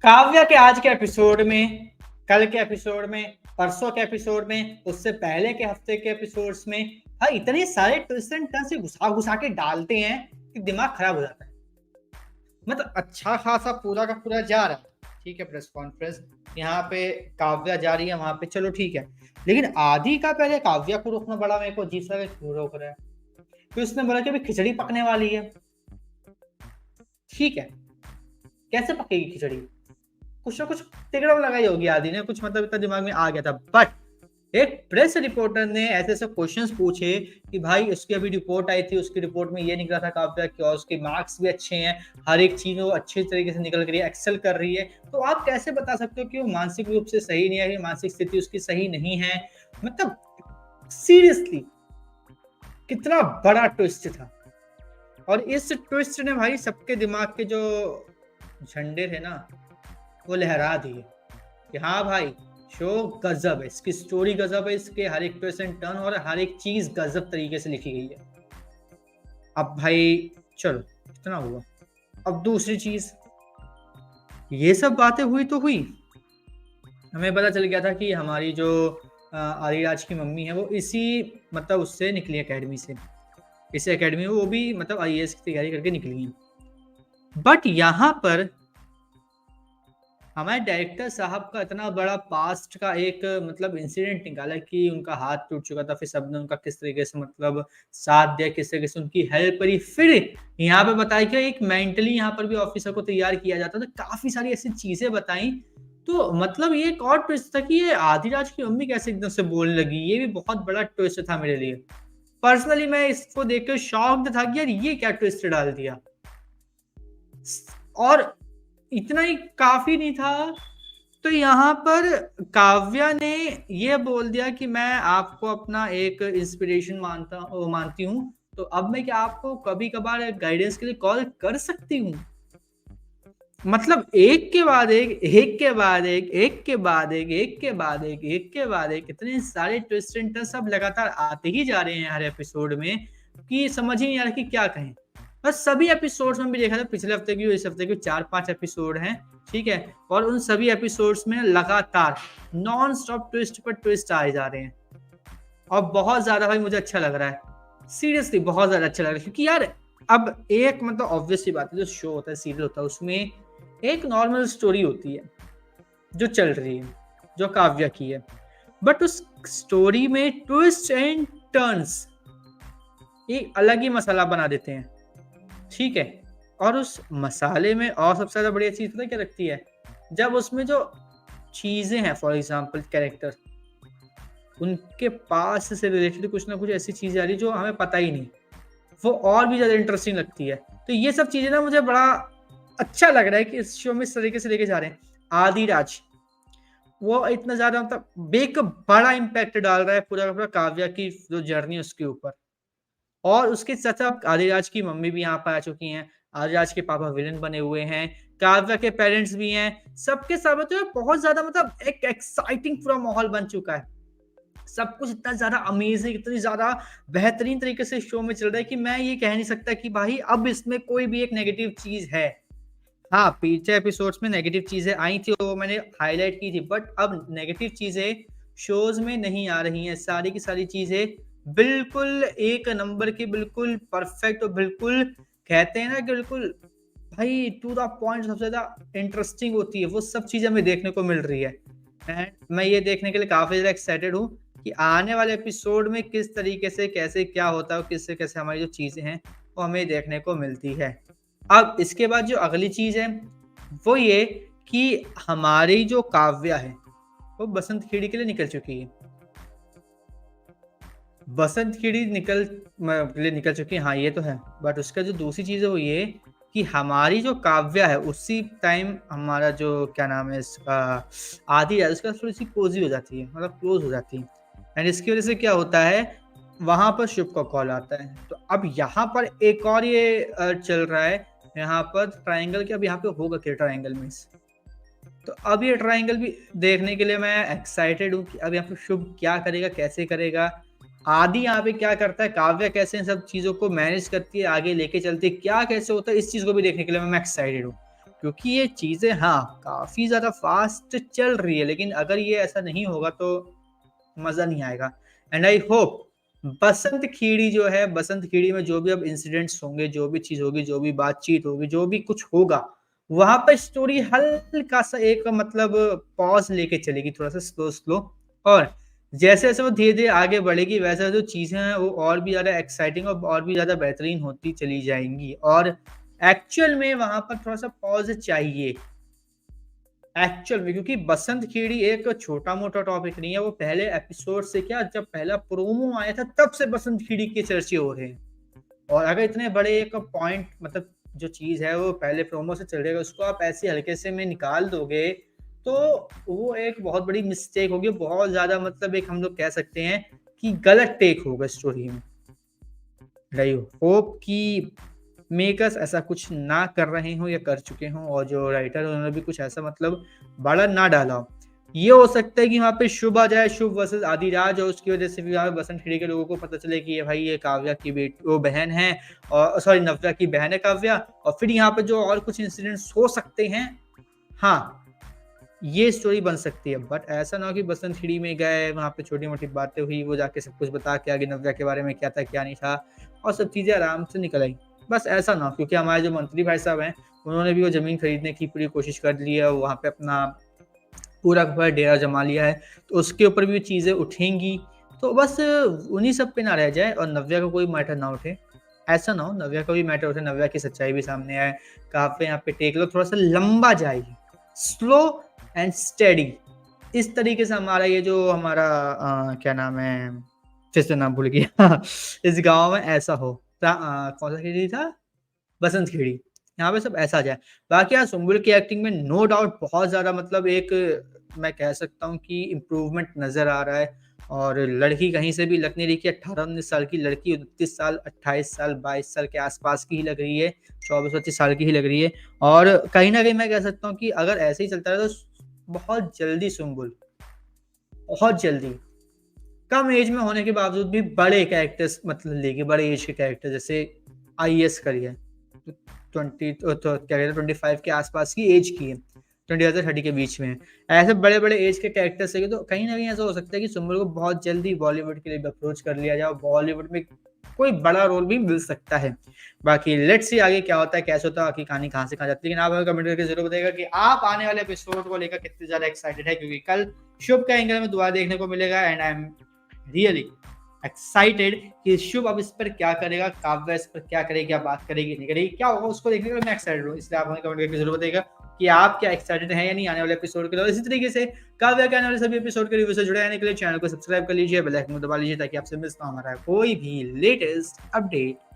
काव्या के आज के एपिसोड में, कल के एपिसोड में, परसों के एपिसोड में, उससे पहले के हफ्ते के एपिसोड्स में भाई इतने सारे ट्विस्ट एंड टर्न से घुसा घुसा के डालते हैं कि दिमाग खराब हो जाता है। मतलब अच्छा खासा पूरा का पूरा जा रहा है, ठीक है, प्रेस कॉन्फ्रेंस यहाँ पे काव्या जा रही है वहां पे, चलो ठीक है, लेकिन आदि का पहले काव्या को रोकना बड़ा मेरे को अजीब सा क्यों रोक रहा है। फिर उसने बोला कि अभी खिचड़ी पकने वाली है, ठीक है, कैसे पकेगी खिचड़ी, कुछ ना कुछ तिगड़ा लगाई होगी आदि ने, कुछ मतलब इतना दिमाग में आ गया था। बट एक प्रेस रिपोर्टर ने ऐसे ऐसे क्वेश्चंस पूछे कि भाई उसकी अभी रिपोर्ट आई थी, उसकी रिपोर्ट में ये निकला था काव्या की, और उसके मार्क्स भी अच्छे हैं, हर एक चीज वो अच्छे तरीके से निकल रही है, एक्सेल कर रही है, तो आप कैसे बता सकते हो कि वो मानसिक रूप से सही नहीं है, मानसिक स्थिति उसकी सही नहीं है। मतलब सीरियसली कितना बड़ा ट्विस्ट था। और इस ट्विस्ट ने भाई सबके दिमाग के जो झंडे थे ना वो लहरा दिए कि हाँ भाई शो गजब है, इसकी स्टोरी गजब है, इसके हर एक ट्विस्ट एंड टर्न और हर एक चीज गजब तरीके से लिखी गई है। अब भाई चलो इतना हुआ, अब दूसरी चीज, ये सब बातें हुई तो हुई, हमें पता चल गया था कि हमारी जो आदिराज की मम्मी है वो इसी मतलब उससे निकली एकेडमी से, इसी एकेडमी में वो भी मतलब आईएएस की तैयारी करके निकली है। बट यहाँ पर हमारे डायरेक्टर साहब का इतना बड़ा पास्ट का एक मतलब इंसिडेंट निकाला कि उनका हाथ टूट चुका था, फिर सबने उनका किस तरीके से मतलब साथ दिया, किस तरीके से उनकी हेल्प करी, फिर यहाँ पे बताया कि एक मेंटली यहाँ पर भी ऑफिसर को तैयार किया जाता था, काफी सारी ऐसी चीजें बताई। तो मतलब ये एक और ट्विस्ट था कि ये आदिराज की मम्मी कैसे एकदम से बोलने लगी, ये भी बहुत बड़ा ट्विस्ट था मेरे लिए। पर्सनली मैं इसको देखकर शॉक्ड था कि यार ये क्या ट्विस्ट डाल दिया। और इतना ही काफी नहीं था, तो यहाँ पर काव्या ने ये बोल दिया कि मैं आपको अपना एक इंस्पिरेशन मानती हूँ, तो अब मैं क्या आपको कभी कभार गाइडेंस के लिए कॉल कर सकती हूँ। मतलब एक के बाद एक के बाद एक के बाद एक के बाद एक के बाद एक इतने सारे ट्विस्ट एंड टर्न सब लगातार आते ही जा रहे हैं हर एपिसोड में कि समझ ही नहीं आ रहा कि क्या कहें। बस सभी एपिसोड्स में भी देखा था, पिछले हफ्ते की इस हफ्ते की 4-5 एपिसोड हैं, ठीक है, और उन सभी एपिसोड्स में लगातार नॉन स्टॉप ट्विस्ट पर ट्विस्ट आए जा रहे हैं और बहुत ज्यादा भाई मुझे अच्छा लग रहा है, सीरियसली बहुत ज्यादा अच्छा लग रहा है। क्योंकि यार अब एक मतलब ऑब्वियस सी बात है, जो शो होता है सीरियल होता है उसमें एक नॉर्मल स्टोरी होती है जो चल रही है, जो काव्या की है, बट उस स्टोरी में ट्विस्ट एंड टर्न्स एक अलग ही मसाला बना देते हैं, ठीक है। और उस मसाले में और सबसे ज्यादा बढ़िया चीज पता क्या लगती है, जब उसमें जो चीजें हैं, फॉर एग्जाम्पल कैरेक्टर, उनके पास से रिलेटेड कुछ ना कुछ ऐसी चीजें आ रही जो हमें पता ही नहीं, वो और भी ज्यादा इंटरेस्टिंग लगती है। तो ये सब चीजें ना मुझे बड़ा अच्छा लग रहा है कि इस शो में इस तरीके से लेके जा रहे हैं। आदिराज वो इतना ज्यादा मतलब एक बड़ा इम्पैक्ट डाल रहा है पूरा का पूरा काव्या की जो जर्नी है उसके ऊपर। और उसके साथ साथ आदिराज की मम्मी भी यहाँ पर आ चुकी हैं, आदिराज के पापा विलन बने हुए हैं, काव्या के पेरेंट्स भी हैं, सबके सामने तो बहुत ज्यादा मतलब एक एक्साइटिंग पूरा माहौल बन चुका है। सब कुछ इतना ज्यादा अमेजिंग, इतनी ज्यादा बेहतरीन तरीके से शो में चल रहा है कि मैं ये कह नहीं सकता कि भाई अब इसमें कोई भी एक नेगेटिव चीज है। हाँ, पीछे एपिसोड्स में नेगेटिव चीजें आई थी, वो मैंने हाईलाइट की थी, बट अब नेगेटिव चीजें शोज में नहीं आ रही हैं, सारी की सारी चीजें बिल्कुल एक नंबर की, बिल्कुल परफेक्ट, और बिल्कुल कहते हैं ना कि बिल्कुल भाई टू द पॉइंट सबसे ज्यादा इंटरेस्टिंग होती है, वो सब चीजें हमें देखने को मिल रही है। एंड मैं ये देखने के लिए काफी ज्यादा एक्साइटेड हूँ कि आने वाले एपिसोड में किस तरीके से कैसे क्या होता है, किससे कैसे हमारी जो चीजें हैं वो हमें देखने को मिलती है। अब इसके बाद जो अगली चीज है वो ये कि हमारी जो काव्या है वो बसंत खेड़ी के लिए निकल चुकी है, बसंत खेड़ी निकल चुकी है, हाँ ये तो है। बट उसका जो दूसरी चीज है वो ये कि हमारी जो काव्या है उसी टाइम हमारा जो क्या नाम है इसका आदि है उसका थोड़ी सी कोजी हो जाती है, मतलब क्लोज हो जाती है। एंड इसकी वजह से क्या होता है, वहां पर शुभ का कॉल आता है। तो अब यहाँ पर एक और ये चल रहा है यहाँ पर ट्रायंगल के, अब यहाँ पे होगा क्या ट्रायंगल में तो अब ये ट्रायंगल भी देखने के लिए मैं एक्साइटेड हूँ कि अब यहाँ पे शुभ क्या करेगा, कैसे करेगा, आदि यहाँ पे क्या करता है, काव्या कैसे इन सब चीजों को मैनेज करती है, आगे लेके चलती है, क्या कैसे होता है, इस चीज को भी देखने के लिए मैं एक्साइटेड हूँ। क्योंकि ये चीज़ें हाँ, काफ़ी ज़्यादा फ़ास्ट चल रही है, लेकिन अगर ये ऐसा नहीं होगा तो मज़ा नहीं आएगा। एंड आई होप बसंत खीड़ी जो है, बसंत खीड़ी में जो भी अब इंसिडेंट्स होंगे, जो भी चीज़ होगी, जो भी बातचीत होगी, जो भी कुछ होगा, वहाँ पे स्टोरी हल्का-सा एक मतलब पॉज़ लेके चलेगी, थोड़ा-सा स्लो-स्लो और जैसे-जैसे वो धीरे-धीरे आगे बढ़ेगी, वैसे जो चीज़ें हैं, वो और भी ज़्यादा एक्साइटिंग और भी ज़्यादा बेहतरीन होती चली जाएँगी और एक्चुअल में वहाँ पर थोड़ा-सा पॉज़ चाहिए। एक्चुअल में क्योंकि बसंत खेड़ी एक छोटा-मोटा टॉपिक नहीं है, वो पहले एपिसोड से क्या जब पहला प्रोमो आया था तब से बसंत खेड़ी के चर्चे हो रहे हैं। और अगर इतने बड़े एक पॉइंट मतलब जो चीज़ है वो पहले प्रोमो से चल रही है, उसको आप ऐसे हल्के से में निकाल दोगे, तो वो एक बहुत बड़ी मिस्टेक होगी, बहुत ज़्यादा मतलब एक हम लोग कह सकते हैं कि गलत टेक होगा स्टोरी में। आई होप कि मेकर्स ऐसा कुछ ना कर रहे हों या कर चुके हों और जो राइटर हैं उन्होंने भी कुछ ऐसा मतलब बड़ा ना डाला हो। ये हो सकता है कि वहाँ पे शुभ आ जाए, शुभ वर्सेस आदिराज और उसकी वज़ह से भी यहाँ पे बसंत खिड़ी के लोगों को पता चले कि ये भाई ये काव्या की वो बहन है और सॉरी नव्या की बहन है काव्या और फिर यहाँ पे जो और कुछ इंसिडेंट्स हो सकते हैं, हाँ, ये स्टोरी बन सकती है। बट ऐसा ना हो कि बसंत खिड़ी में गए, वहाँ पे छोटी-मोटी बातें हुई, वो जाके सब कुछ बता के आ गए नव्या के बारे में क्या था, क्या नहीं था और सब चीज़ें आराम से निकल आई। बस ऐसा ना हो क्योंकि हमारे जो मंत्री भाई साहब हैं, उन्होंने भी वो ज़मीन खरीदने की पूरी कोशिश कर ली है, वहाँ पे अपना पूरा का पूरा डेरा जमा लिया है, तो उसके ऊपर भी चीज़ें उठेंगी। तो बस उन्हीं सब पे ना रह जाए और नव्या का कोई मैटर ना उठे। ऐसा ना हो नव्या का भी मैटर उठे, नव्या की सच्चाई भी सामने आए, काफ़ी यहाँ पे टेक लो थोड़ा-सा लंबा जाए, स्लो एंड स्टेडी। इस तरीके से हमारा ये जो हमारा क्या नाम है, फिर से नाम भूल गया इस गाँव में ऐसा हो। कौन-सा खेड़ी था? बसंत खेड़ी। यहाँ पे सब ऐसा आ जाए। बाकी हाँ, सुम्बुल की एक्टिंग में नो डाउट बहुत ज़्यादा मतलब एक मैं कह सकता हूँ कि इम्प्रूवमेंट नज़र आ रहा है और लड़की कहीं से भी लग नहीं रही कि 18-19 साल की लड़की 29 साल, 28 साल, 22 साल के आस-पास की ही लग रही है, 24-25 साल की ही लग रही है और कहीं न कहीं मैं कह सकता हूँ कि अगर ऐसे ही चलता रहा तो बहुत जल्दी सुम्बुल, बहुत जल्दी कम एज में होने के बावजूद भी बड़े कैरेक्टर्स मतलब लेगी, बड़े एज के कैरेक्टर जैसे आईएएस करी है। 20 तो क्या कहते हैं 25 के आस-पास की एज की है। 25 से 30 के बीच में है। ऐसे बड़े-बड़े एज के कैरेक्टर्स चाहिए तो कहीं न कहीं ऐसा हो सकता है कि सुम्बुल को बहुत जल्दी बॉलीवुड के लिए भी अप्रोच कर लिया जाए और बॉलीवुड में कोई बड़ा रोल भी मिल सकता है। बाकी लेट्स सी आगे क्या होता है, कैसे होता है, आखिर कहानी कहाँ से कहाँ जाती है। लेकिन आप हमें कमेंट करके ज़रूर बताइएगा कि आप आने वाले एपिसोड को लेकर कितने ज़्यादा एक्साइटेड हैं क्योंकि कल शुभ का एंगल में दोबारा देखने को मिलेगा and I am really excited कि शुभ अब इस पर क्या करेगा, काव्या इस पर क्या करेगी, क्या बात करेगी, नहीं करेगी, क्या होगा उसको देखने के लिए मैं एक्साइटेड हूँ। इसलिए आप हमें कमेंट करके ज़रूर बताइएगा कि आप क्या एक्साइटेड हैं या नहीं आने वाले एपिसोड के लिए। और इसी तरीके से काव्या के आने वाले सभी एपिसोड के रिव्यू से जुड़े रहने के लिए चैनल को सब्सक्राइब कर लीजिए, बेल आइकन को दबा लीजिए ताकि आपसे मिस ना हो हमारा कोई भी लेटेस्ट अपडेट।